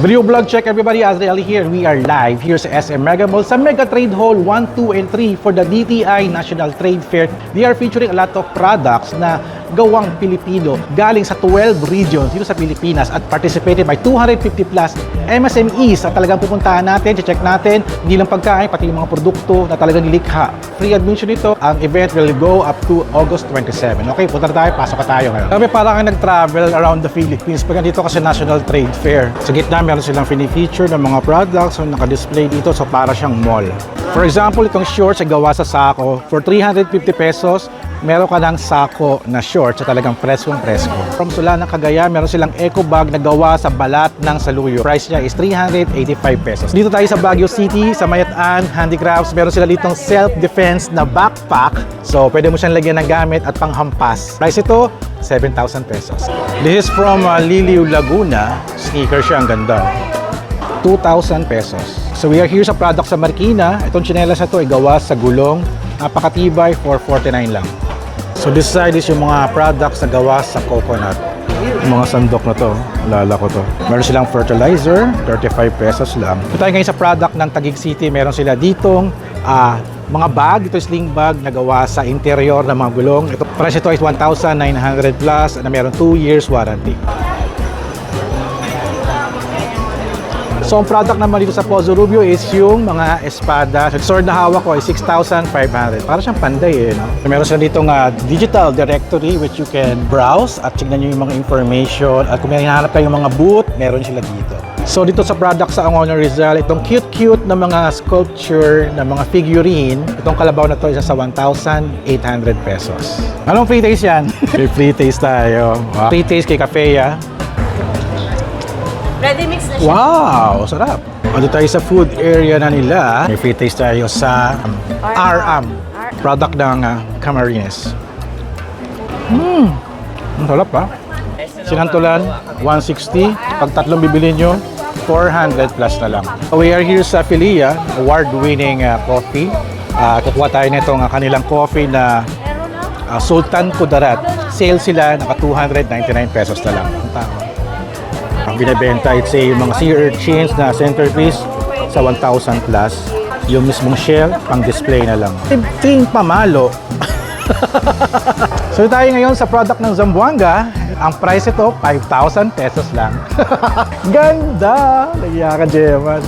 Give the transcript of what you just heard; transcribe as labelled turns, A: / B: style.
A: Video vlog check everybody, Azrael here. We are live here sa SM Mega Mall sa Mega Trade Hall 1, 2, and 3 for the DTI National Trade Fair. They are featuring a lot of products na gawang Pilipino galing sa 12 regions dito sa Pilipinas at participated by 250 plus MSMEs na talagang pupuntahan natin, check natin, hindi lang pagkain, pati yung mga produkto na talagang nilikha. Free admission ito. Ang event will go up to August 27. Okay, punta na tayo, pasok ka tayo ngayon. Kami parang nag-travel around the Philippines pag dito kasi National Trade Fair. Sa gitna meron silang fini-feature ng mga products na naka-display dito, so para siyang mall. For example, itong shorts ay gawa sa sako. For 350 pesos, meron ka ng sako na shorts sa talagang preskong-presko. From Sula ng Cagayan, meron silang eco bag na gawa sa balat ng saluyo. Price niya is 385 pesos. Dito tayo sa Baguio City, sa Mayat-an Handicrafts, meron sila ditong self-defense na backpack. So, pwede mo siyang lagyan ng gamit at panghampas. Price ito, 7,000 pesos. This is from Liliu, Laguna. Sneaker siya, ang ganda. 2,000 pesos. So we are here sa product sa Marikina. Itong tsinelas na to ay gawa sa gulong. Napakatibay, for 49 lang. So this side is yung mga products na gawa sa coconut. Yung mga sandok na to, alala ko to. Meron silang fertilizer, 35 pesos lang. Ito tayo ngayon sa product ng Taguig City. Meron sila ditong mga bag. Ito is sling bag na gawa sa interior ng mga gulong. Ito, price ito is 1,900 plus na meron 2 years warranty. So, ang product naman dito sa Pozo Rubio is yung mga espada. Sa sword na hawak ko ay 6,500. Para siyang panday eh, no? Meron sila ditong digital directory which you can browse at tignan nyo yung mga information. At kung may hinahanap kayong mga booth, meron sila dito. So, dito sa product sa Angono Rizal, itong cute-cute na mga sculpture, na mga figurine, itong kalabaw na to isa sa 1,800 pesos. Anong free taste yan? May free taste tayo. Free taste kay Cafea.
B: Ready mix na siya.
A: Wow! Sarap! Dito tayo sa food area na nila. May free taste tayo sa RM. Product ng Camarines. Ang sarap ha. Sinantulan, 160. Pag tatlong bibili nyo, 400 plus na lang. We are here sa Filia, award-winning coffee. Kukuha tayo nitong kanilang coffee na Sultan Kudarat. Sale sila, naka 299 pesos na lang. Ang binibenta, it's yung mga sea urchins na centerpiece sa 1,000 plus. Yung mismong shell, pang display na lang. Ting pamalo. So tayo ngayon sa product ng Zamboanga. Ang price ito, 5,000 pesos lang. Ganda! Nagya ka, Jeman.